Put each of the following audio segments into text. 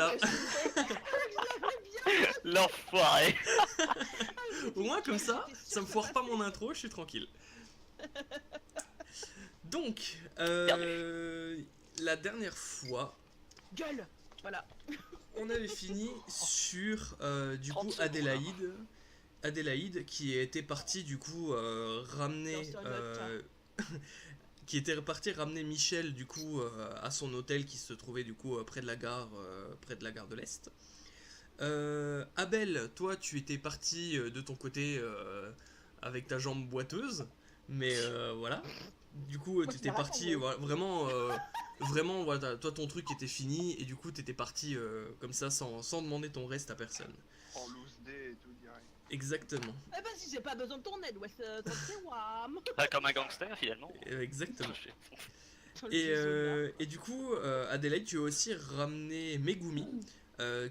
voilà. L'enfoiré. Au moins comme ça me foire pas mon intro, je suis tranquille. Donc, la dernière fois, Gueule. Voilà. on avait fini sur du 30 coup secondes, hein. Adélaïde qui était partie du coup ramener Sur le tas. qui était reparti ramener Michel du coup à son hôtel qui se trouvait du coup près de la gare de l'Est. Abel, toi tu étais parti de ton côté avec ta jambe boiteuse, mais voilà. Du coup Faut que tu t'étais la parti racontes, vraiment voilà, toi ton truc était fini et du coup t'étais parti comme ça sans demander ton reste à personne. En loose day et tout direct. Exactement. Eh ben si j'ai pas besoin de ton aide, ouais, t'en sais, wam. Pas comme un gangster finalement. Exactement. Sur le petit soldat. Et du coup, Adélaïde, tu as aussi ramené Megumi,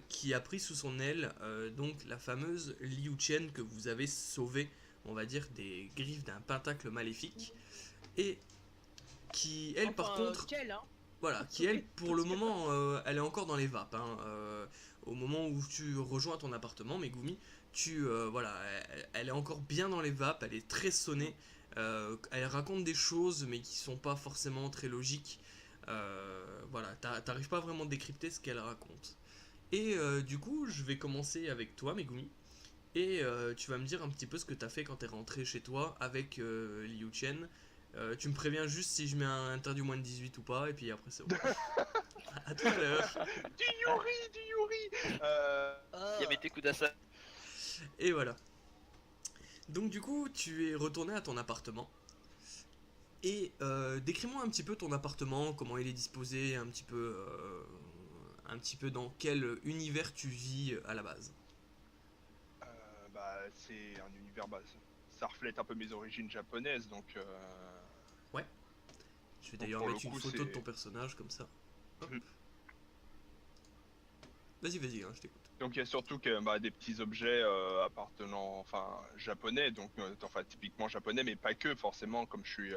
qui a pris sous son aile donc la fameuse Liu Chen que vous avez sauvée, on va dire, des griffes d'un pentacle maléfique, et qui, elle, par Enfin, contre, quel, hein. voilà, qui, elle, pour le moment, elle est encore dans les vapes. Hein, au moment où tu rejoins ton appartement, Megumi, voilà, elle est encore bien dans les vapes, elle est très sonnée. Elle raconte des choses, mais qui sont pas forcément très logiques. Voilà, t'arrives pas vraiment à décrypter ce qu'elle raconte. Et du coup, je vais commencer avec toi, Megumi. Et tu vas me dire un petit peu ce que t'as fait quand t'es rentré chez toi avec Liu Chen. Tu me préviens juste si je mets un interdit moins de 18 ou pas, et puis après c'est bon. À tout à l'heure. Du Yuri, du Yuri. Il y avait tes coups d'assa. Et voilà. Donc du coup, tu es retourné à ton appartement. Et décris-moi un petit peu ton appartement, comment il est disposé, un petit peu dans quel univers tu vis à la base. Bah, c'est un univers, bah, ça reflète un peu mes origines japonaises, donc. Ouais. Je vais Donc, d'ailleurs pour le mettre une coup, photo de c'est. ton personnage comme ça. Hop. Mm. Vas-y, hein, je t'écoute. Donc il y a surtout que, bah, des petits objets appartenant, enfin japonais, donc enfin typiquement japonais, mais pas que forcément, comme je suis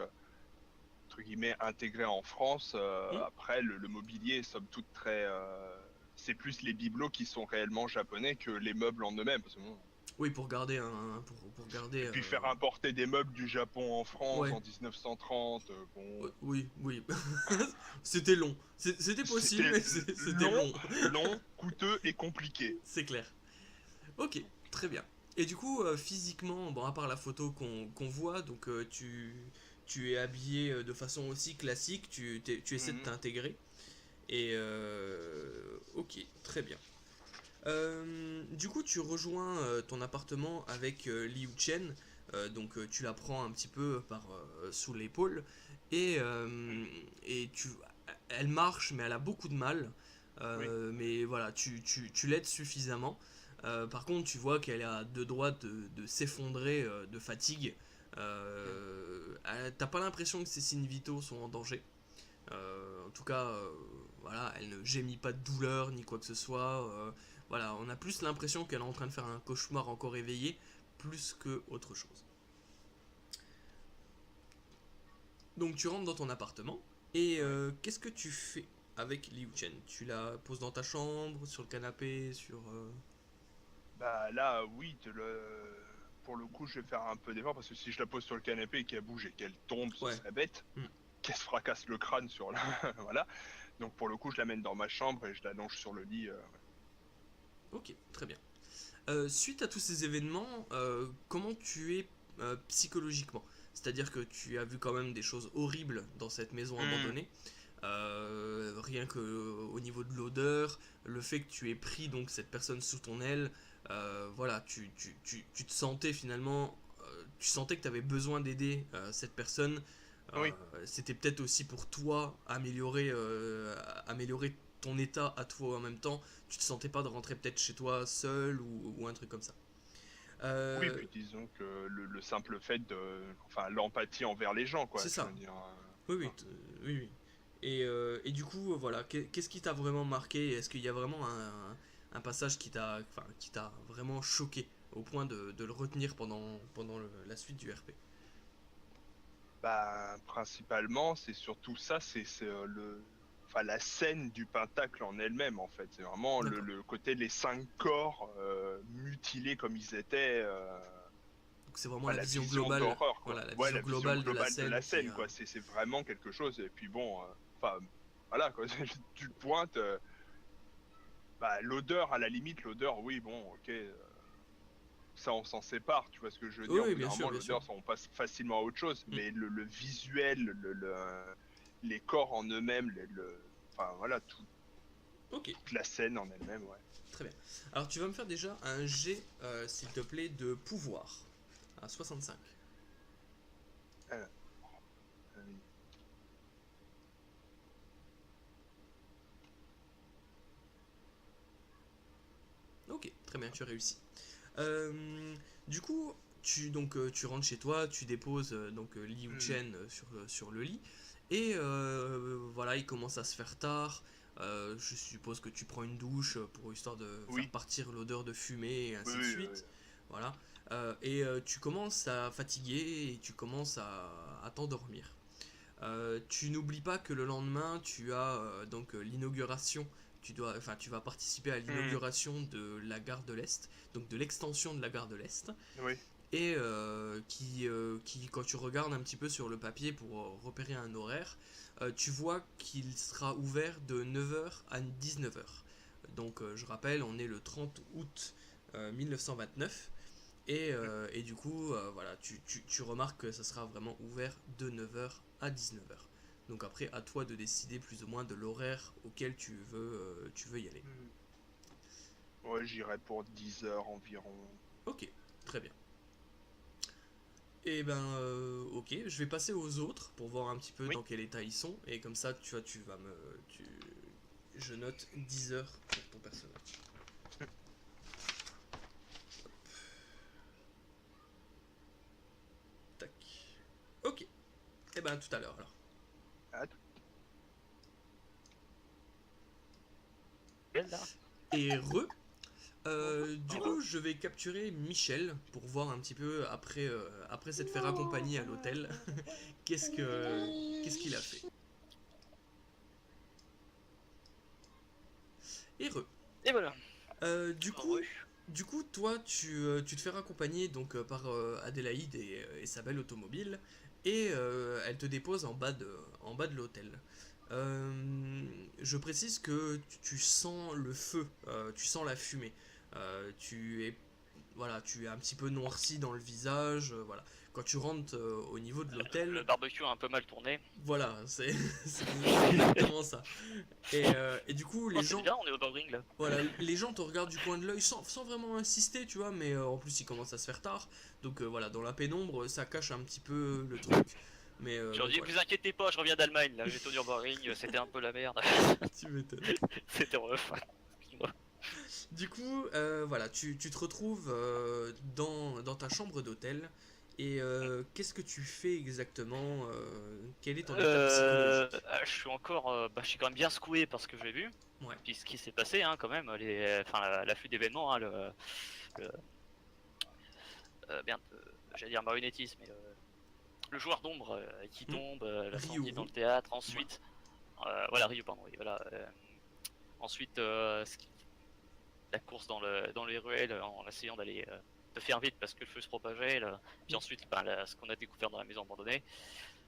entre guillemets intégré en France. Hmm. Après le mobilier, somme toute très, c'est plus les bibelots qui sont réellement japonais que les meubles en eux-mêmes. Parce que bon, Oui, pour garder pour garder. et puis faire importer des meubles du Japon en France Ouais. en 1930, bon, Oui. C'était long. C'était possible, c'était mais c'était long, long. long, coûteux et compliqué. C'est clair. Ok, très bien. Et du coup, physiquement, bon, à part la photo qu'on voit, donc tu es habillé de façon aussi classique, tu essaies de Mhm. t'intégrer. Et ok, très bien. Du coup, tu rejoins ton appartement avec Liu Chen, donc tu la prends un petit peu sous l'épaule, et, et elle marche, mais elle a beaucoup de mal. Oui, Mais voilà, tu l'aides suffisamment. Par contre, tu vois qu'elle a deux doigts de s'effondrer de fatigue. T'as pas l'impression que ses signes vitaux sont en danger. En tout cas, voilà, elle ne gémit pas de douleur ni quoi que ce soit. Voilà, on a plus l'impression qu'elle est en train de faire un cauchemar encore éveillé, plus que autre chose. Donc tu rentres dans ton appartement, et ouais. qu'est-ce que tu fais avec Liu Chen? Tu la poses dans ta chambre, sur le canapé, sur... Bah là, oui, pour le coup, je vais faire un peu d'effort parce que si je la pose sur le canapé et qu'elle bouge et qu'elle tombe, ce Ouais. serait bête. Hmm. Qu'elle se fracasse le crâne sur la. Voilà. Donc pour le coup, je l'amène dans ma chambre et je l'allonge sur le lit. Ok, très bien. Suite à tous ces événements, comment tu es psychologiquement? C'est-à-dire que tu as vu quand même des choses horribles dans cette maison Hmm. abandonnée. Rien que au niveau de l'odeur, le fait que tu aies pris donc cette personne sous ton aile, voilà, tu te sentais finalement, tu sentais que tu avais besoin d'aider cette personne. Oui, C'était peut-être aussi pour toi améliorer ton état à toi en même temps. Tu te sentais pas de rentrer peut-être chez toi seul ou un truc comme ça. oui, Euh, puis disons que le simple fait enfin, l'empathie envers les gens, quoi. c'est Je veux ça. dire. Oui, Voilà. oui. Et du coup, voilà, qu'est-ce qui t'a vraiment marqué? Est-ce qu'il y a vraiment un passage qui t'a vraiment choqué au point de le retenir pendant la suite du RP? Bah, principalement, c'est surtout ça, enfin la scène du pentacle en elle-même en fait. C'est vraiment le côté les 5 corps mutilés comme ils étaient. Donc c'est vraiment Enfin, la la vision vision globale. d'horreur, quoi. Voilà, la Ouais, vision la vision globale de la globale de la scène. scène, quoi. C'est vraiment quelque chose. Et puis bon, enfin, voilà, quoi. Tu te pointes. Bah, l'odeur, à la limite, l'odeur, oui, bon, ok. Ça, on s'en sépare, tu vois ce que je veux dire. Au Oui, bout d'un bien sûr, moment, bien sûr. l'odeur, ça, on passe facilement à autre chose. Mm. Mais le visuel, les corps en eux-mêmes, enfin, voilà, Ok, toute la scène en elle-même, ouais. très bien. Alors tu vas me faire déjà un jet, s'il te plaît, de pouvoir. À 65. Euh, euh, Ok, très bien, tu as réussi. Du coup, tu rentres chez toi, tu déposes Li Chen sur le lit, et voilà, il commence à se faire tard. Je suppose que tu prends une douche pour histoire de faire oui, partir l'odeur de fumée et oui, ainsi de oui, oui. suite. Voilà. Tu commences à fatiguer et tu commences à t'endormir. Tu n'oublies pas que le lendemain, tu as l'inauguration. Tu vas participer à l'inauguration de la gare de l'Est, donc de l'extension de la gare de l'Est, Oui. et quand tu regardes un petit peu sur le papier pour repérer un horaire, tu vois qu'il sera ouvert de 9 h à 19 h. Donc je rappelle, on est le 30 août 1929. Et du coup, voilà, tu remarques que ça sera vraiment ouvert de 9 h à 19 h. Donc après, à toi de décider plus ou moins de l'horaire auquel tu veux y aller. Ouais, j'irai pour 10 heures environ. Ok, très bien. Et ben, ok, je vais passer aux autres pour voir un petit peu Oui. dans quel état ils sont. Et comme ça, tu vois, je note 10 heures pour ton personnage. Tac. Ok. Et ben, tout à l'heure alors. Ah, Là. Et du coup, je vais capturer Michel pour voir un petit peu après s'être fait raccompagner à l'hôtel, qu'est-ce qu'il a fait. Et Et voilà. du coup, Heureux. toi, tu te fais raccompagner donc par Adélaïde et sa belle automobile, et elle te dépose en bas de l'hôtel. Je précise que tu sens le feu, tu sens la fumée. Tu es un petit peu noirci dans le visage, voilà. Quand tu rentres au niveau de Le l'hôtel, barbecue a un peu mal tourné. voilà, c'est exactement ça. Et du coup, Oh, c'est bien, on est au bowling là. voilà, les gens te regardent du coin de l'œil sans vraiment insister, tu vois, mais en plus il commence à se faire tard, donc voilà, dans la pénombre, ça cache un petit peu le truc. Mais Je leur dis, voilà, vous inquiétez pas, je reviens d'Allemagne là, j'ai tenu au bowling, c'était un peu la merde. tu m'étonnes. C'était rough. Excuse-moi. Du coup, voilà, tu te retrouves dans ta chambre d'hôtel. Et qu'est-ce que tu fais exactement quel est ton état psychologique? Je suis encore, je suis quand même bien secoué par ce que j'ai vu, Ouais. puis ce qui s'est passé hein, quand même, l'afflux d'événements, hein, le merde, j'allais dire marionnettisme, mais le joueur d'ombre qui tombe, l'incendie Ryu. dans le théâtre, Ouais. ensuite, voilà Ryu pardon, oui, voilà, ensuite la course dans les ruelles en essayant d'aller de faire vite parce que le feu se propageait, là. Puis ensuite ce qu'on a découvert dans la maison abandonnée,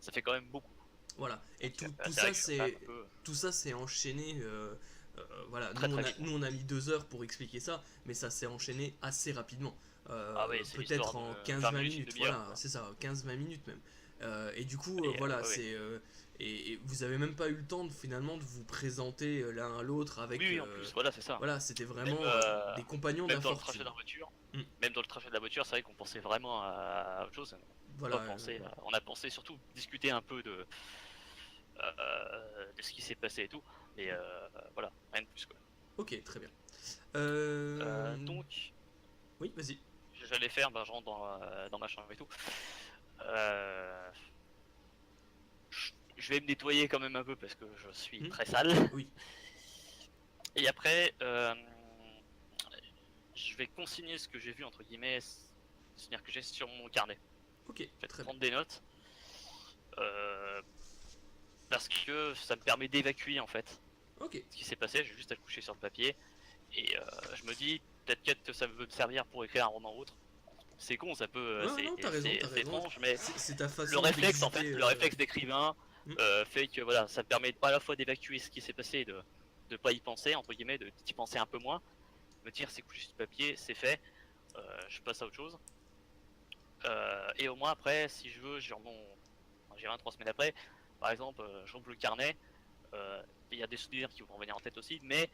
ça fait quand même beaucoup. Voilà. Et Donc, tout c'est vrai ça, que je suis quand même un peu tout ça, c'est enchaîné. Voilà, très très vite. nous on a mis 2 heures pour expliquer ça, mais ça s'est enchaîné assez rapidement. Ah oui, c'est Peut-être l'histoire en de 15-20 20 minutes, une minutes. demi-heure, Voilà, quoi. c'est ça, 15-20 minutes même. Et du coup, Et, voilà, ouais, ouais. et vous avez même pas eu le temps finalement de vous présenter l'un à l'autre avec. Oui, oui, en plus, voilà, c'est ça. Voilà, c'était Même, vraiment des compagnons même dans le trajet d'infortune. de la voiture, Mm. même dans le trajet de la voiture, c'est vrai qu'on pensait vraiment à autre chose. Voilà. On a pensé surtout discuter un peu de ce qui s'est passé et tout, mais voilà, rien de plus quoi. Ok, très bien. Donc, Oui, vas-y. j'allais faire, je rentre dans ma chambre et tout. Je vais me nettoyer quand même un peu parce que je suis très sale. Oui. Et après, je vais consigner ce que j'ai vu entre guillemets, c'est-à-dire que j'ai sur mon carnet. Ok, En fait, très bien. prendre des notes. parce que ça me permet d'évacuer en fait Ok. ce qui s'est passé. J'ai juste à le coucher sur le papier et je me dis peut-être que ça veut me servir pour écrire un roman ou autre. C'est con, ça peut, Ouais, non, t'as raison, t'as c'est raison. étrange, mais C'est ta façon le réflexe en fait, d'exiter, le réflexe d'écrivain Mm. fait que voilà, ça me permet à la fois d'évacuer ce qui s'est passé, et de pas y penser entre guillemets, d'y penser un peu moins, me dire c'est couché sur le papier, c'est fait, je passe à autre chose. Et au moins après, si je veux, j'ai 23 semaines après, par exemple, j'ouvre le carnet, il y a des souvenirs qui vont revenir en tête aussi, mais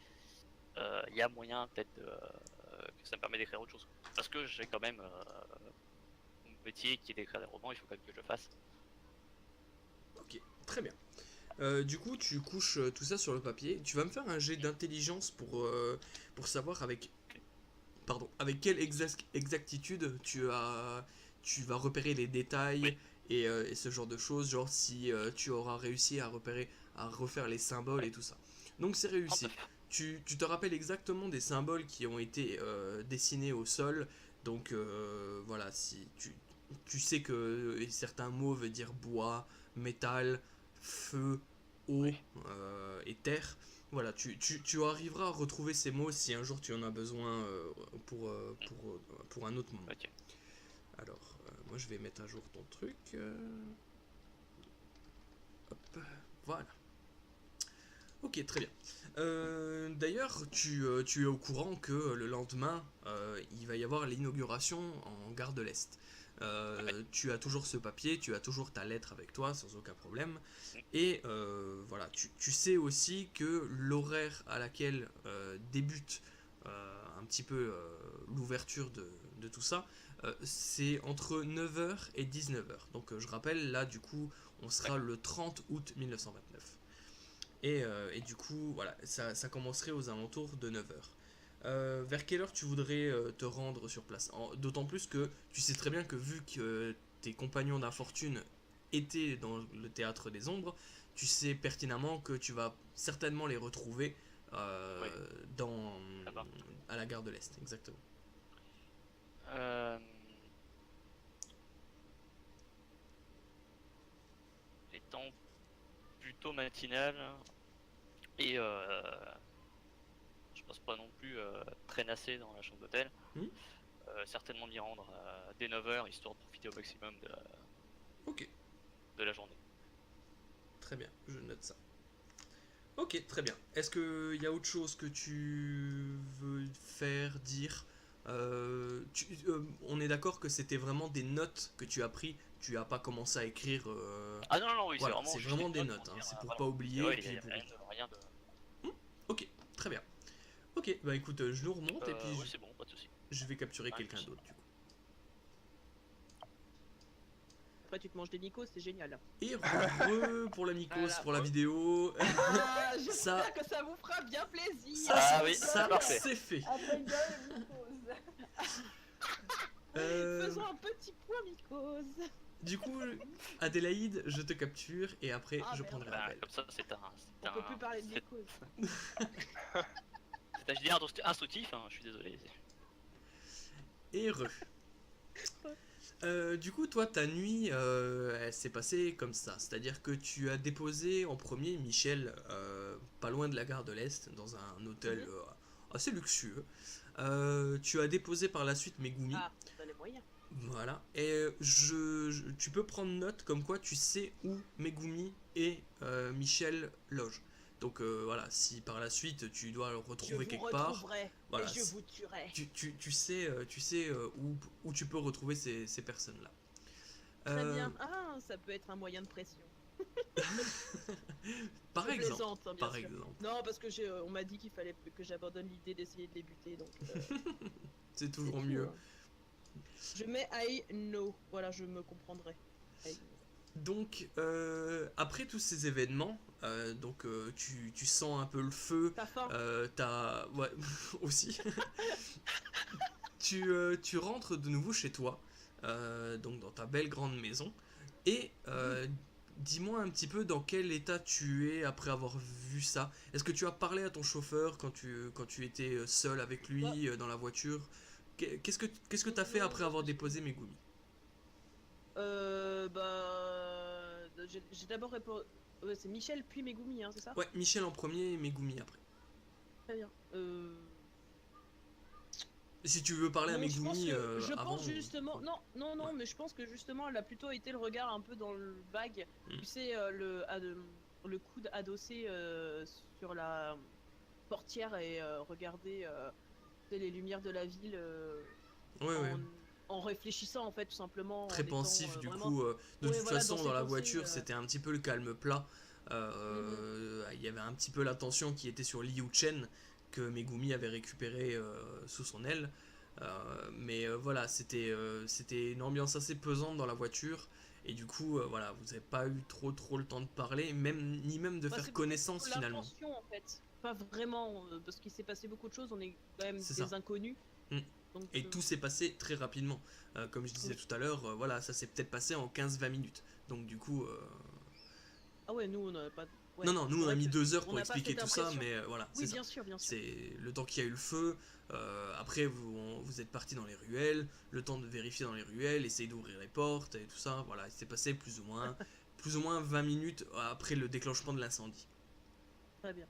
il y a moyen peut-être que ça me permet d'écrire autre chose. Parce que j'ai quand même mon métier qui est d'écrire des romans, il faut quand même que je le fasse. Ok, très bien. Du coup, tu couches tout ça sur le papier. Tu vas me faire un jet d'intelligence pour savoir avec quelle exactitude tu vas repérer les détails Oui. et ce genre de choses, genre si tu auras réussi à refaire les symboles et tout ça. Donc c'est réussi. 39. Tu te rappelles exactement des symboles qui ont été dessinés au sol. Donc voilà, si tu sais que certains mots veulent dire bois, métal, feu, eau Oui. et terre. Voilà, tu arriveras à retrouver ces mots si un jour tu en as besoin pour un autre moment. Ok. Alors, moi je vais mettre à jour ton truc. Hop, voilà. Ok, très bien. D'ailleurs, tu es au courant que le lendemain, il va y avoir l'inauguration en gare de l'Est. Tu as toujours ce papier, tu as toujours ta lettre avec toi sans aucun problème. Et voilà, tu sais aussi que l'horaire à laquelle débute un petit peu l'ouverture de tout ça, c'est entre 9h et 19h. Donc je rappelle, là du coup, on sera le 30 août 1929. Et du coup, voilà, ça commencerait aux alentours de 9h. Vers quelle heure tu voudrais te rendre sur place? D'autant plus que tu sais très bien que vu que tes compagnons d'infortune étaient dans le théâtre des ombres, tu sais pertinemment que tu vas certainement les retrouver Oui. dans, Là-bas. à la gare de l'Est, exactement. Euh... Étant plutôt matinal et je pense pas non plus traînasser dans la chambre d'hôtel. Hmm. Certainement m'y rendre dès 9h histoire de profiter au maximum Ok, de la journée. très bien, je note ça. Ok, très bien. Est-ce qu'il y a autre chose que tu veux faire, dire? On est d'accord que c'était vraiment des notes que tu as pris, tu as pas commencé à écrire. Ah non, non, oui, Voilà, c'est c'est juste vraiment une des note notes, pour hein, dire, c'est pour voilà. pas Et oublier. ouais, Et il puis y a pour... rien de. Ok, très bien. Ok, bah écoute, je nous remonte et puis Oui, c'est bon, pas de soucis. je vais capturer Rien de quelqu'un plus. d'autre du coup. Après, tu te manges des Nikos, c'est génial. Et pour la Mycos, Voilà. pour la vidéo. Ah, j'espère Ça- que ça vous fera bien plaisir. Ça, Ah oui, ça parfait. c'est fait. Après gueule et mycose. Faisons un petit point Mycose. Du coup, Adélaïde, je te capture et après Ah, je merde. prendrai Bah, l'appel. comme ça, On peut plus parler de c'est Mycose. un gilet instructif, hein, je suis désolé. Et du coup, toi, ta nuit, elle s'est passée comme ça. C'est-à-dire que tu as déposé en premier Michel, pas loin de la gare de l'Est, dans un hôtel assez luxueux. Tu as déposé par la suite Megumi. Ah, t'as les moyens. Voilà. Et tu peux prendre note comme quoi tu sais où Megumi et Michel logent. Donc voilà, si par la suite tu dois le Je retrouver vous quelque part, retrouverai voilà, et je vous tuerai. tu sais où tu peux retrouver ces personnes-là. Très bien. Ah, ça peut être un moyen de pression. Par Je exemple. plaisante, hein, bien Par sûr. exemple. Non, parce que on m'a dit qu'il fallait que j'abandonne l'idée d'essayer de les buter, donc. C'est toujours c'est mieux. tout, hein. Je mets I know. Voilà, je me comprendrai. I know. Donc, après tous ces événements, tu sens un peu le feu. T'as faim? Ouais, aussi. Tu rentres de nouveau chez toi, donc dans ta belle grande maison. Et dis-moi un petit peu dans quel état tu es après avoir vu ça. Est-ce que tu as parlé à ton chauffeur quand tu étais seul avec lui dans la voiture? Qu'est-ce que tu as fait après avoir déposé Megumi? Bah. J'ai d'abord c'est Michel puis Megumi, hein, c'est ça? Ouais, Michel en premier et Megumi après. Très bien. Si tu veux parler à Non, je pense Megumi que je avant. pense justement ouais. non mais je pense que justement elle a plutôt été le regard un peu dans le vague, Mm. tu sais le coude adossé sur la portière et regarder tu sais, les lumières de la ville Ouais, ouais. en réfléchissant en fait tout simplement en Très étant pensif du vraiment coup. De ouais toute voilà dans façon, ses dans la pensées voiture, c'était un petit peu le calme plat. Il y avait un petit peu l'attention qui était sur Liu Chen que Megumi avait récupéré sous son aile. Mais voilà, c'était une ambiance assez pesante dans la voiture. Et du coup, voilà, vous n'avez pas eu trop le temps de parler, ni même de bah, faire c'est connaissance plutôt finalement. l'intention en fait pas vraiment parce qu'il s'est passé beaucoup de choses, on est quand même C'est ça. des inconnus Mm. donc Et tout s'est passé très rapidement. Comme je disais oui. tout à l'heure, voilà, ça s'est peut-être passé en 15-20 minutes. Donc du coup, Ah ouais, nous on a pas. non, Ouais, non, c'est nous on a vrai mis que 2 heures on pour n'a pas expliquer cette tout ça, impression. mais voilà, c'est Oui, ça. bien sûr, bien sûr. C'est le temps qu'il y a eu le feu. Après, vous êtes parti dans les ruelles, le temps de vérifier dans les ruelles, essayer d'ouvrir les portes et tout ça. Voilà, il s'est passé plus ou moins 20 minutes après le déclenchement de l'incendie. Très bien.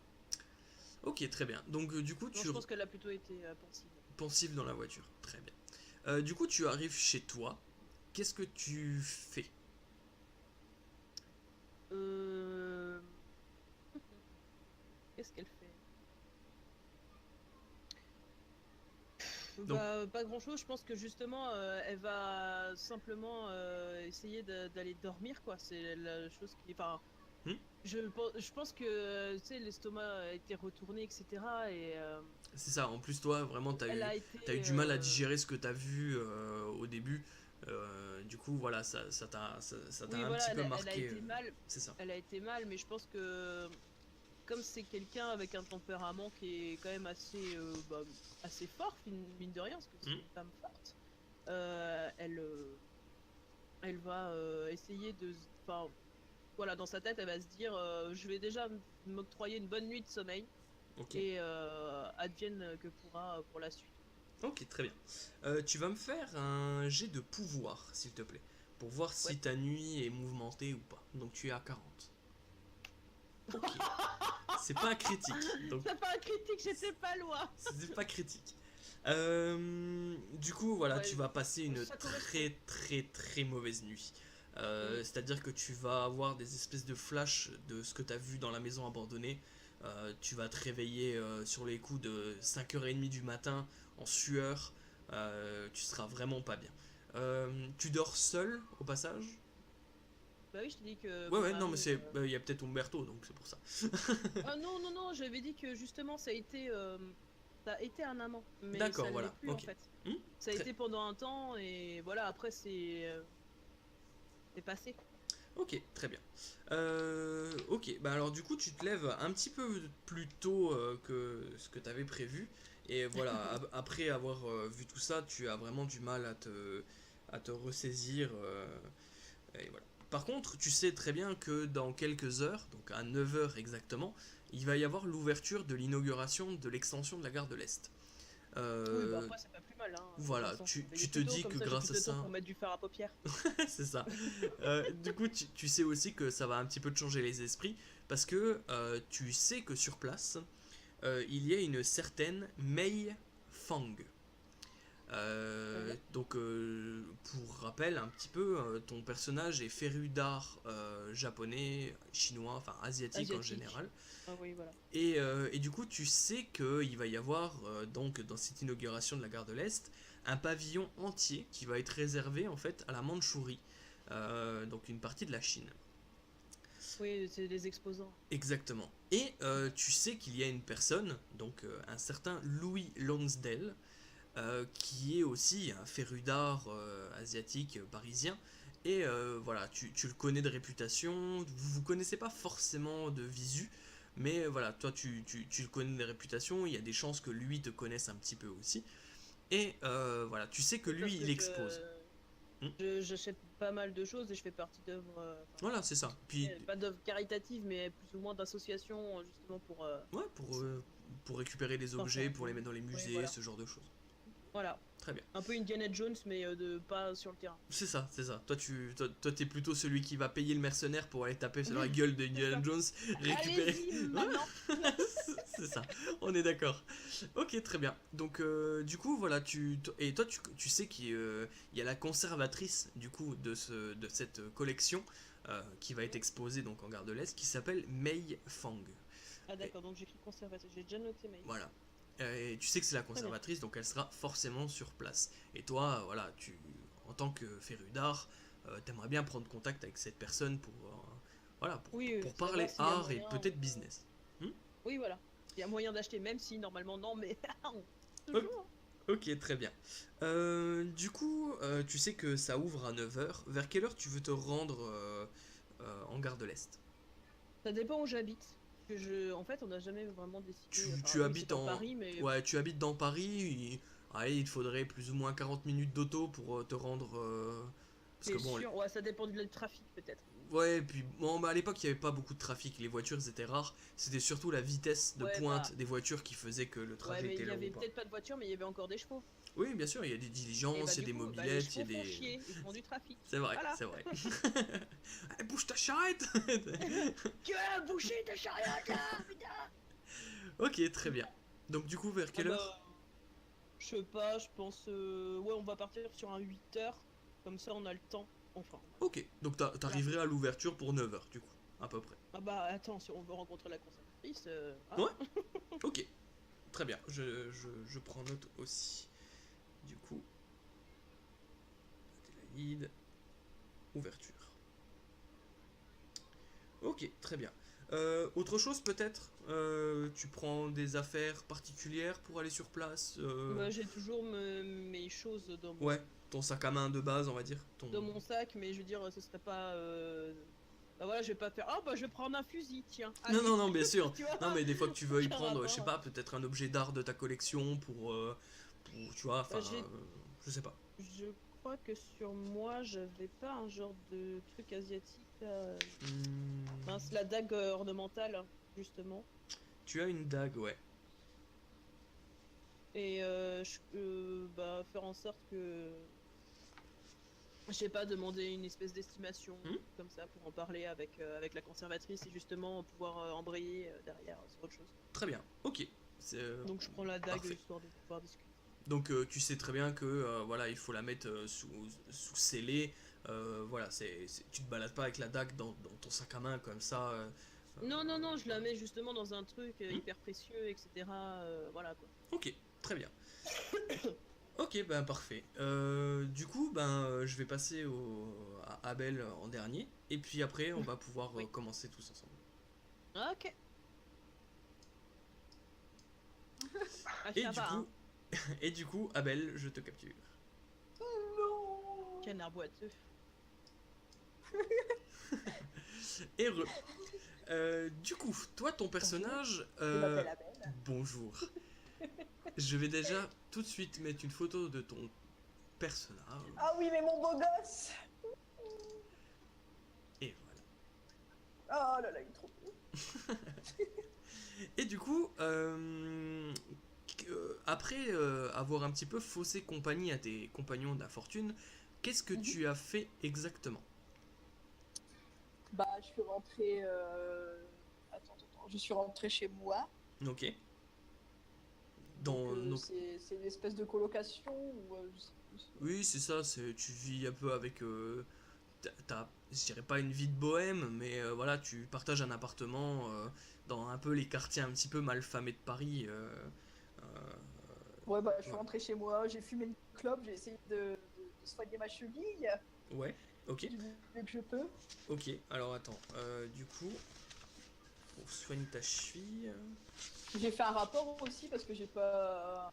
Ok, très bien. Donc du coup, Non, je pense qu'elle a plutôt été pensive. pensif dans la voiture. Très bien. Du coup, tu arrives chez toi. Qu'est-ce que tu fais? Euh... Qu'est-ce qu'elle fait? Donc- Bah, pas grand-chose. Je pense que justement, elle va simplement essayer d'aller dormir, quoi. C'est la chose qui. Enfin, Hmm. je pense que tu sais, l'estomac a été retourné, etc. Et C'est ça, en plus toi, vraiment, elle a été. t'as eu du mal à digérer ce que t'as vu au début. Du coup, voilà, ça t'a Oui, un voilà, petit peu elle a marqué. été mal. C'est ça. Elle a été mal, mais je pense que comme c'est quelqu'un avec un tempérament qui est quand même assez, assez fort, mine de rien, parce que c'est Mm. une femme forte, elle va essayer de. Enfin, voilà, dans sa tête, elle va se dire je vais déjà m'octroyer une bonne nuit de sommeil Ok. et advienne que pourra pour la suite. Ok, très bien. Tu vas me faire un jet de pouvoir, s'il te plaît, pour voir si Ouais. ta nuit est mouvementée ou pas. Donc tu es à 40. Ok. C'est pas un critique, donc C'est pas un critique, j'étais pas loin. c'est pas critique. Du coup, voilà, Ouais, tu vas passer une ça correspond. très mauvaise nuit. Mm. C'est-à-dire que tu vas avoir des espèces de flashs de ce que tu as vu dans la maison abandonnée. Tu vas te réveiller sur les coups de 5h30 du matin en sueur. Tu seras vraiment pas bien. Tu dors seul au passage? Bah oui, je t'ai dit que Ouais, mon ouais, non, mais mari, il y a peut-être Umberto, donc c'est pour ça. Ah non, non, non, j'avais dit que justement ça a été un amant, mais D'accord, ça ne l'est voilà, plus en ok. fait. Hmm, Ça a très- été pendant un temps et voilà, après c'est passé. Ok, très bien. Ok, bah alors du coup tu te lèves un petit peu plus tôt que ce que tu avais prévu. Et voilà, après avoir vu tout ça, tu as vraiment du mal à te ressaisir. Et voilà. Par contre, tu sais très bien que dans quelques heures, donc à 9h exactement, il va y avoir l'ouverture de l'inauguration de l'extension de la gare de l'Est. Oui, bah Euh, après c'est pas plus mal, hein. voilà, Vincent, tu, faut tu veiller te plus tôt, dis comme que ça, j'ai grâce plus à de temps ça, pour mettre du fer à paupières. c'est ça. Du coup, tu sais aussi que ça va un petit peu te changer les esprits parce que tu sais que sur place, il y a une certaine Mei Fang. Ouais. Donc, pour rappel, un petit peu, ton personnage est féru d'art japonais, chinois, enfin asiatique en Asiatique. général. Ah oui, voilà. Et du coup, tu sais qu'il va y avoir, donc, dans cette inauguration de la gare de l'Est, un pavillon entier qui va être réservé en fait à la Mandchourie, donc une partie de la Chine. Oui, c'est des exposants. Exactement. Et tu sais qu'il y a une personne, donc un certain Louis Lonsdale, qui est aussi un féru d'art asiatique parisien. Et voilà, tu le connais de réputation, vous connaissez pas forcément de visu, mais voilà, toi tu le connais de réputation, il y a des chances que lui te connaisse un petit peu aussi. Et voilà, tu sais que Oui, parce lui que il expose. Hmm. j'achète pas mal de choses et je fais partie d'œuvres, enfin, Voilà, c'est ça. Puis, pas d'œuvres caritatives, mais plus ou moins d'associations justement pour. ouais, pour récupérer des Enfin, objets, pour les mettre dans les oui, musées, voilà. ce genre de choses. Voilà. Très bien. Un peu Indiana Jones, mais de pas sur le terrain. C'est ça, c'est ça. Toi, t'es plutôt celui qui va payer le mercenaire pour aller taper sur la gueule de Indiana Jones, récupérer. Allez-y, maintenant. C'est ça, on est d'accord. Ok, très bien. Donc, du coup, voilà, et toi, tu sais qu'il y a la conservatrice, du coup, de cette collection qui va être exposée donc en Gare de l'Est, qui s'appelle Mei Fang. Ah d'accord, donc j'écris conservateur. J'ai déjà noté Maïs. Voilà. Et tu sais que c'est la bien. conservatrice, donc elle sera forcément sur place. Et toi, voilà, en tant que féru d'art, t'aimerais bien prendre contact avec cette personne voilà, Oui, pour savoir parler s'il y a art et moyen, peut-être business. Oui, voilà. Il y a moyen d'acheter, même si normalement non, mais Ok. toujours. Ok, très bien. Du coup, tu sais que ça ouvre à 9h. Vers quelle heure tu veux te rendre en Gare de l'Est? Ça dépend où j'habite. En fait, on n'a jamais vraiment décidé. Tu Oui, habites c'est en Paris, mais Ouais, tu habites dans Paris. Allez, il te faudrait plus ou moins 40 minutes d'auto pour te rendre. Parce c'est que bon, sûr. Ouais, ça dépend du trafic peut-être. ouais, et puis bon, bah, à l'époque, il n'y avait pas beaucoup de trafic. Les voitures étaient rares. C'était surtout la vitesse de Ouais, pointe des voitures qui faisait que le ouais, trajet mais était il y long avait ou pas. peut-être pas de voiture, mais il y avait encore des chevaux. Oui, bien sûr, il y a des Et diligences, bah il y a du des coup, bah, les mobylettes, il y chevaux a font des. chier, ils font du trafic. C'est vrai, Voilà. c'est vrai. Eh, bouge ta charrette. Tu as bouché ta chariote là, putain. Ok, très bien. Donc du coup, vers Ah quelle heure? bah, je sais pas, je pense. Ouais, on va partir sur un 8h. Comme ça, on a le temps. Enfin, Ok, donc voilà. t'arriverais à l'ouverture pour 9h, du coup, à peu près. Ah bah, attends, si on veut rencontrer la conservatrice. Hein. Ouais, ok, très bien. Je prends note aussi. Du coup, Adélaïde, ouverture. Ok, très bien. Autre chose peut-être tu prends des affaires particulières pour aller sur place Bah, j'ai toujours mes choses Ouais, ton sac à main de base, on va dire. dans mon sac, mais je veux dire, ce serait pas. Bah voilà, je vais pas faire. Ah bah, je vais prendre un fusil, tiens. Non, Allez. non, non, bien sûr. Tu vois. Non, mais des fois que tu veux y Aucun prendre, je sais rapport. pas, peut-être un objet d'art de ta collection tu vois, enfin, Bah, je sais pas. je crois que sur moi, j'avais pas un genre de truc asiatique là. Hmm, Mince, la dague ornementale, justement. tu as une dague, ouais. Et je peux bah, faire en sorte que. Je sais pas, demander une espèce d'estimation Hmm. comme ça pour en parler avec la conservatrice et justement pouvoir embrayer derrière sur autre chose. Très bien, ok. Donc je prends la dague Parfait. histoire de pouvoir discuter. Donc tu sais très bien que voilà, il faut la mettre sous scellé. Voilà, tu te balades pas avec la dague dans ton sac à main comme ça. Non, non, non, je la mets justement dans un truc Hmm. hyper précieux, etc. Voilà quoi. Ok, très bien. Ok, ben parfait. Du coup, je vais passer à Abel en dernier. Et puis après, on va pouvoir Oui. commencer tous ensemble. Ok. Ah, Et ça du va, coup, hein. et du coup, Abel, je te capture. Non. Canard boiteux. Heureux. Du coup, toi, ton personnage. Je m'appelle Abel. Bonjour. Je vais déjà tout de suite mettre une photo de ton personnage. Ah oui, mais mon beau gosse. Et voilà. Oh là là, il est trop beau. Et du coup, après avoir un petit peu faussé compagnie à tes compagnons d'infortune, qu'est-ce que tu as fait exactement? Bah, je suis rentrée. Attends. Je suis rentrée chez moi. Ok. Donc, c'est une espèce de colocation ou je sais plus. Oui, c'est ça, tu vis un peu avec... je dirais pas une vie de bohème, mais voilà, tu partages un appartement dans un peu les quartiers un petit peu malfamés de Paris. Euh, Ouais, bah, je suis ouais. rentrée chez moi, j'ai fumé une clope, j'ai essayé de soigner ma cheville Ouais, ok, du mieux que je peux. ok. Alors attends, du coup, pour soigner ta cheville... J'ai fait un rapport aussi parce que j'ai pas.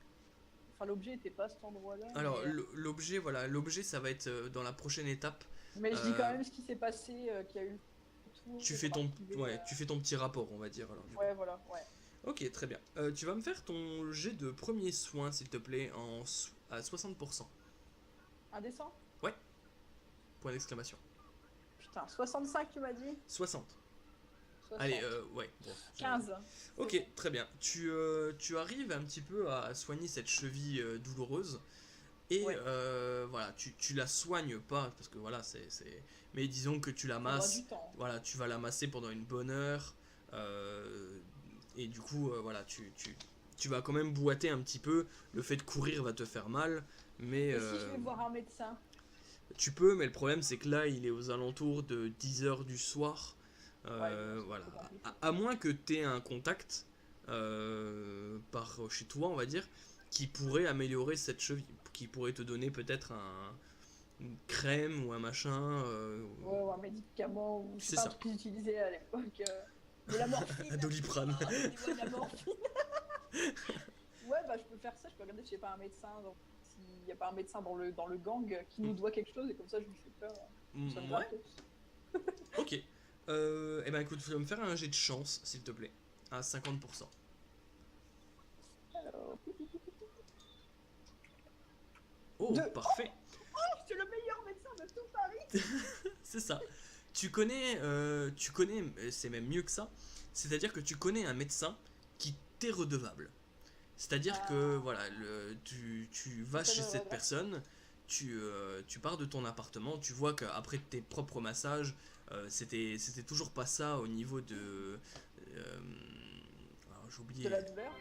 Enfin, l'objet était pas à cet endroit-là. Alors mais... l'objet, voilà, l'objet ça va être dans la prochaine étape. mais je dis quand Euh, même ce qui s'est passé, qu'il y a eu le tour. tu j'ai fais pas retrouvé, tu fais ton petit rapport, on va dire. Alors, du coup. Ouais, voilà, ouais. Ok, très bien. Tu vas me faire ton jet de premier soin, s'il te plaît, à 60%. Indécent. Point d'exclamation. Putain, 65 tu m'as dit. 60. Allez, ouais. Bon, 15. ok, très bien. Tu arrives un petit peu à soigner cette cheville douloureuse. Et Ouais. voilà, tu la soignes pas, parce que voilà, mais disons que tu la Ça prendra masses. du temps. Voilà, tu vas la masser pendant une bonne heure. Et du coup, voilà, tu vas quand même boiter un petit peu. Le fait de courir va te faire mal. Mais Et si je vais voir un médecin? tu peux, mais le problème c'est que là, il est aux alentours de 10 h du soir. Ouais, non, Voilà. c'est compliqué. À moins que tu aies un contact par chez toi, on va dire, qui pourrait améliorer cette cheville, qui pourrait te donner peut-être une crème ou un machin. Ouais, ou un médicament, ou C'est c'est pas un ça. truc qu'ils utilisaient à l'époque. De la morphine. Un Doliprane. Ah, donnez-moi de la morphine. Ouais, bah je peux faire ça, je peux regarder si j'ai pas un médecin, s'il n'y a pas un médecin dans le gang qui nous doit quelque chose, et comme ça je lui fais peur. Ça me Ouais, gratos. ok. Eh ben écoute, tu vas me faire un jet de chance, s'il te plaît, à 50%. Alors, Oh, Deux. parfait. c'est le meilleur médecin de tout Paris. C'est ça. Tu connais, c'est même mieux que ça. C'est-à-dire que tu connais un médecin qui t'est redevable. C'est-à-dire que voilà, tu vas Ça chez me cette regarde. personne, tu pars de ton appartement, tu vois qu'après tes propres massages, c'était toujours pas ça au niveau de. Alors, j'ai De la oublié, douleur.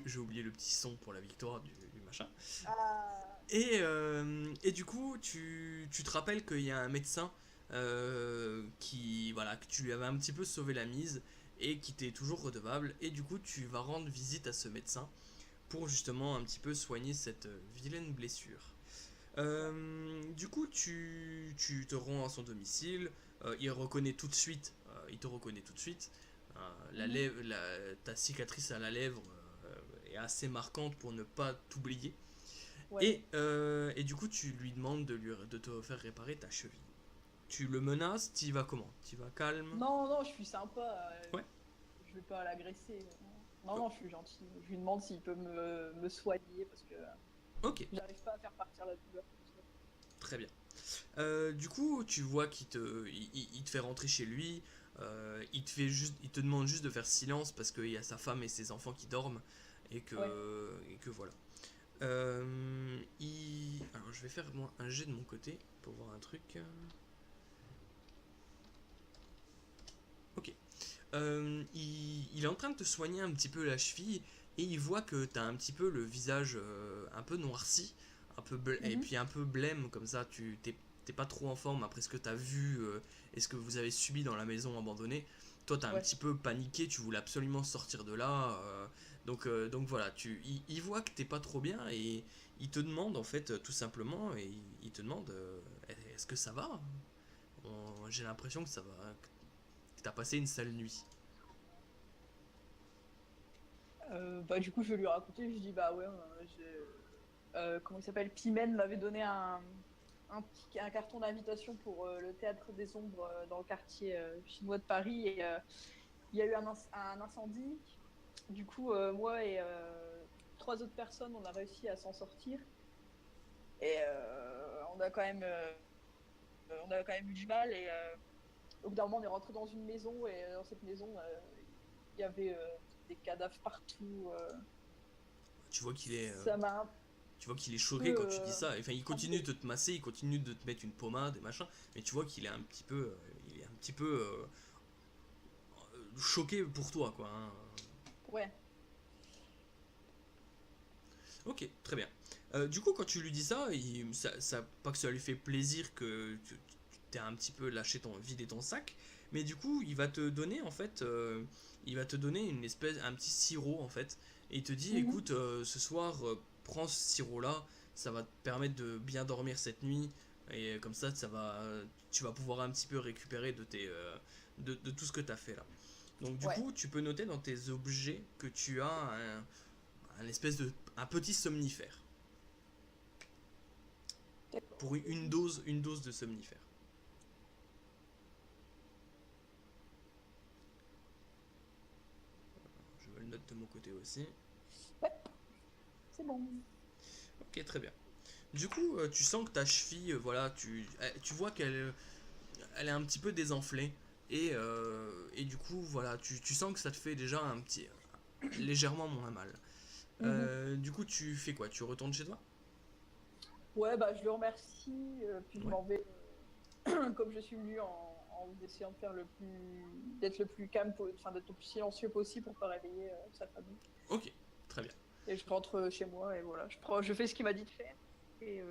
j'ai oublié le petit son pour la victoire du machin. Ah, Et du coup, tu te rappelles qu'il y a un médecin voilà, que tu lui avais un petit peu sauvé la mise et qui t'est toujours redevable. Et du coup, tu vas rendre visite à ce médecin pour justement un petit peu soigner cette vilaine blessure. Du coup, tu te rends à son domicile. Il reconnaît tout de suite. Il te reconnaît tout de suite. Ta cicatrice à la lèvre est assez marquante pour ne pas t'oublier. ouais. Et du coup, tu lui demandes de te faire réparer ta cheville. Tu le menaces, t'y vas comment? T'y vas calme? Non, non, je suis sympa. Ouais. Je vais pas l'agresser. Non, non, je suis gentil. Je lui demande s'il peut me soigner parce que Ok, j'arrive pas à faire partir la douleur comme ça. très bien. Du coup, tu vois il te fait rentrer chez lui. Il te demande juste de faire silence parce qu'il y a sa femme et ses enfants qui dorment Ouais. et que voilà. Alors, je vais faire moi un jet de mon côté pour voir un truc. Ok. Il est en train de te soigner un petit peu la cheville et il voit que tu as un petit peu le visage un peu noirci, et Mhm. puis un peu blême comme ça. T'es pas trop en forme après ce que tu as vu et ce que vous avez subi dans la maison abandonnée. Toi, tu as un Ouais. petit peu paniqué, tu voulais absolument sortir de là. Donc voilà, il voit que t'es pas trop bien et il te demande en fait tout simplement, et il te demande est-ce que ça va? J'ai l'impression que ça va, que t'as passé une sale nuit. Bah, du coup, je vais lui raconter. Je dis, bah ouais, comment il s'appelle? Pimène m'avait donné un carton d'invitation pour le théâtre des ombres dans le quartier chinois de Paris. Et il y a eu un incendie. Du coup, moi et 3 autres personnes, on a réussi à s'en sortir. Et on a quand même eu du mal. Et au bout d'un moment, on est rentré dans une maison. Et dans cette maison, il y avait des cadavres partout. Tu vois qu'il est, Ça m'a un tu vois qu'il est choqué peu quand tu dis ça. Enfin, il continue trempé. de te masser, il continue de te mettre une pommade et machin, mais tu vois qu'il est un petit peu, choqué pour toi, quoi, hein. Ouais. Ok, très bien. Du coup, quand tu lui dis ça, pas que ça lui fait plaisir que tu t'aies un petit peu vidé ton sac, mais du coup, il va te donner en fait, un petit sirop en fait, et il te dit, Mhm. écoute, ce soir, prends ce sirop-là, ça va te permettre de bien dormir cette nuit, et comme ça, tu vas pouvoir un petit peu récupérer de tout ce que tu as fait là. Donc du Ouais. coup, tu peux noter dans tes objets que tu as un petit somnifère D'accord. pour une dose de somnifère. Je me le note de mon côté aussi. Ouais, c'est bon. Ok, très bien. Du coup, tu sens que ta cheville, voilà, tu vois qu'elle elle est un petit peu désenflée. Et du coup, voilà, tu sens que ça te fait déjà légèrement moins mal. Du coup, tu fais quoi? Tu retournes chez toi? Ouais, bah je le remercie, puis je Ouais. m'en vais comme je suis venu en essayant de faire d'être le plus calme, enfin d'être le plus silencieux possible pour pas réveiller sa famille. Ok, très bien. Et je rentre chez moi et voilà, je fais ce qu'il m'a dit de faire et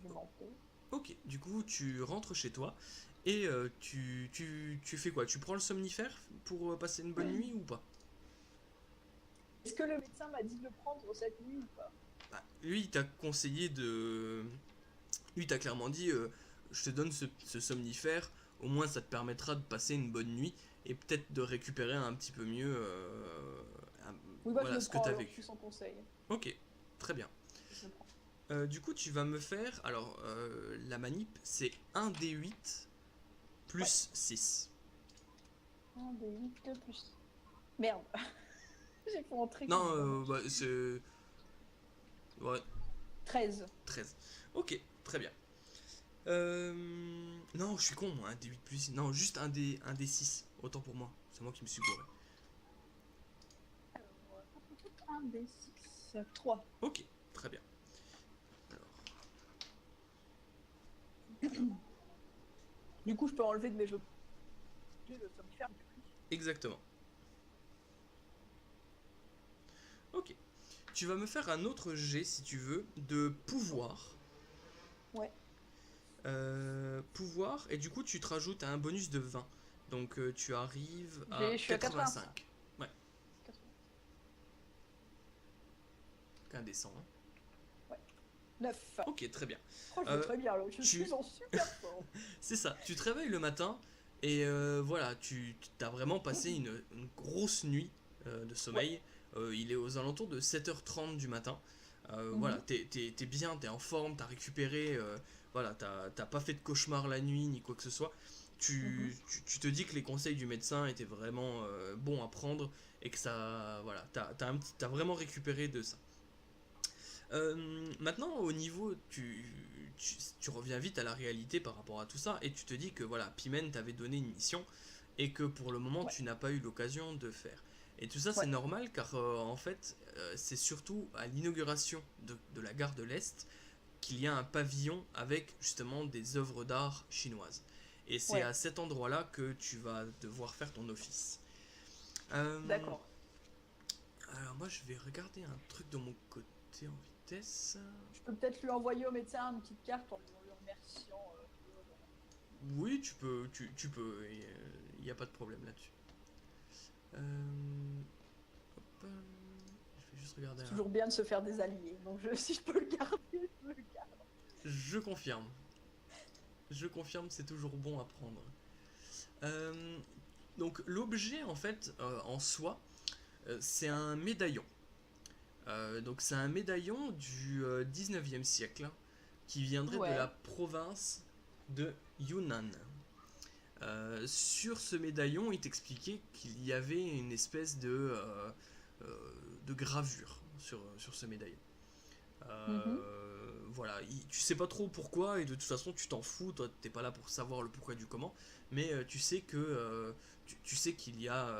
je m'en vais. Ok, du coup, tu rentres chez toi et tu fais quoi? Tu prends le somnifère pour passer une bonne nuit ou pas? Est-ce que le médecin m'a dit de le prendre cette nuit ou pas? Bah, lui, il t'a conseillé de. Lui, il t'a clairement dit je te donne ce somnifère, au moins ça te permettra de passer une bonne nuit et peut-être de récupérer un petit peu mieux Oui, bah je voilà, le ce que prends t'as alors, je suis vécu. son conseil. Ok, très bien. Je le prends. Du coup, tu vas me faire. Alors, la manip, c'est 1d8 Ouais. plus 6. 1 des 8 de plus. Merde. J'ai fait entrer Non, comme bah, c'est. Ouais, 13. 13. Ok, très bien. Non, je suis con, moi, un D8 plus 6. Non, juste un D6. Autant pour moi. C'est moi qui me suis gouré. Alors, 1 des 6. 3. Ok, très bien. Alors, Du coup, je peux enlever de mes jeux. Le somnifère du coup. exactement. Ok. Tu vas me faire un autre jet, si tu veux, de pouvoir. Ouais. Pouvoir, et du coup, tu te rajoutes un bonus de 20. Donc, tu arrives à Je suis à 85. Ouais, 80. qu'un descend. Hein. 9. Ok, très bien. Oh, je vais Euh, très bien, là. Je tu- suis en super forme. C'est ça, tu te réveilles le matin et voilà, tu as vraiment passé une grosse nuit de sommeil. Il est aux alentours de 7h30 du matin. Voilà, t'es bien, t'es en forme, t'as récupéré, voilà, t'as pas fait de cauchemar la nuit ni quoi que ce soit. Tu te dis que les conseils du médecin étaient vraiment bons à prendre et que ça, voilà, t'as vraiment récupéré de ça. Maintenant, au niveau, tu reviens vite à la réalité par rapport à tout ça et tu te dis que voilà, Pimen t'avait donné une mission et que pour le moment Ouais. tu n'as pas eu l'occasion de faire. Et tout ça c'est Ouais. normal car en fait c'est surtout à l'inauguration de la gare de l'Est qu'il y a un pavillon avec justement des œuvres d'art chinoises. Et c'est Ouais. à cet endroit-là que tu vas devoir faire ton office. Euh, D'accord. alors moi je vais regarder un truc de mon côté en vitesse. Je peux peut-être lui envoyer au médecin une petite carte en lui remerciant. Oui, tu peux, il n'y a pas de problème là-dessus. Hop, je vais juste regarder C'est un. toujours bien de se faire des alliés. Donc si je peux le garder, je le garde. Je confirme. Je confirme, c'est toujours bon à prendre. Euh, donc l'objet en fait, en soi, c'est un médaillon. Donc c'est un médaillon du 19e siècle qui viendrait de la Ouais. province de Yunnan. Sur ce médaillon, il t'expliquait qu'il y avait une espèce euh, de gravure sur ce médaillon. Mhm. Voilà, tu sais pas trop pourquoi et de toute façon tu t'en fous, toi t'es pas là pour savoir le pourquoi du comment, mais tu sais que tu sais qu'il y a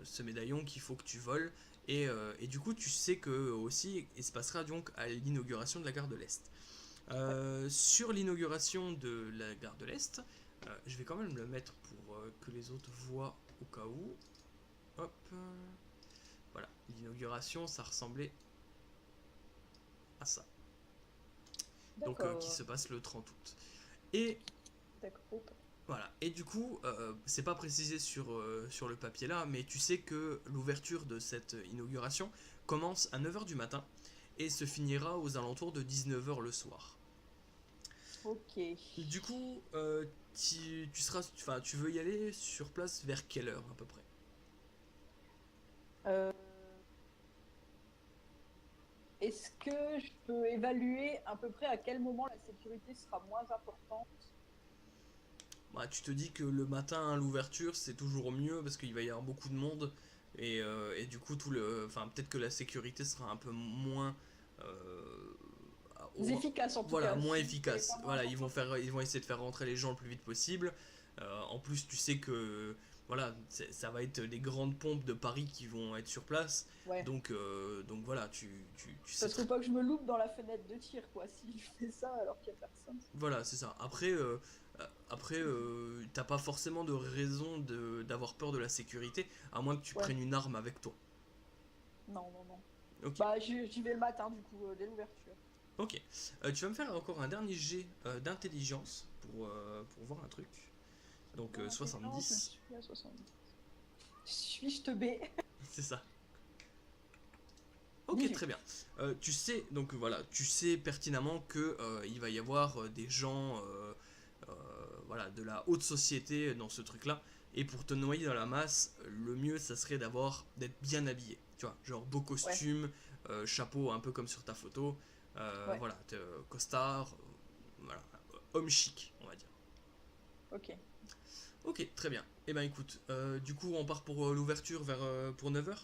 ce médaillon qu'il faut que tu voles et du coup tu sais que aussi il se passera donc à l'inauguration de la gare de l'Est. Ouais. Sur l'inauguration de la gare de l'Est, je vais quand même le mettre pour que les autres voient au cas où. Hop. Voilà, l'inauguration, ça ressemblait à ça. Donc qui D'accord. se passe le 30 août. Et D'accord. voilà, et du coup, c'est pas précisé sur le papier là, mais tu sais que l'ouverture de cette inauguration commence à 9h du matin et se finira aux alentours de 19h le soir. Ok. Du coup, tu veux y aller sur place vers quelle heure à peu près? Euh, Est-ce que je peux évaluer à peu près à quel moment la sécurité sera moins importante? Bah, tu te dis que le matin, l'ouverture, c'est toujours mieux parce qu'il va y avoir beaucoup de monde et du coup, peut-être que la sécurité sera un peu moins, euh, Efficace en tout voilà, cas. moins Si c'est efficace. pas moins Voilà, important. ils vont essayer de faire rentrer les gens le plus vite possible. En plus, tu sais que voilà, ça va être les grandes pompes de Paris qui vont être sur place. Ouais. Donc voilà, tu sais Ça serait pas que je me loupe dans la fenêtre de tir, quoi, si je fais ça alors qu'il y a personne. Voilà, c'est ça. Après, t'as pas forcément de raison d'avoir peur de la sécurité, à moins que tu Ouais. prennes une arme avec toi. Non, non, non. Ok. Bah, j'y vais le matin, du coup, dès l'ouverture. Ok. Tu vas me faire encore un dernier jet d'intelligence pour voir un truc. Donc Ah, 70, Je suis à 70. Suis-je teubé? c'est ça. Ok, 18. très bien. Tu sais, donc voilà, tu sais pertinemment que il va y avoir des gens, voilà, de la haute société dans ce truc-là. Et pour te noyer dans la masse, le mieux, ça serait d'être bien habillé. Tu vois, genre beau costume, chapeau, un peu comme sur ta photo. Ouais. Voilà, costard, voilà, homme chic, on va dire. Ok. Ok, très bien. Eh ben écoute, du coup, on part pour l'ouverture pour 9h.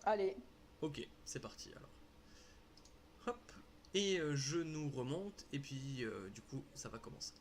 Allez. Ok, c'est parti alors. Hop, et je nous remonte, et puis du coup, ça va commencer.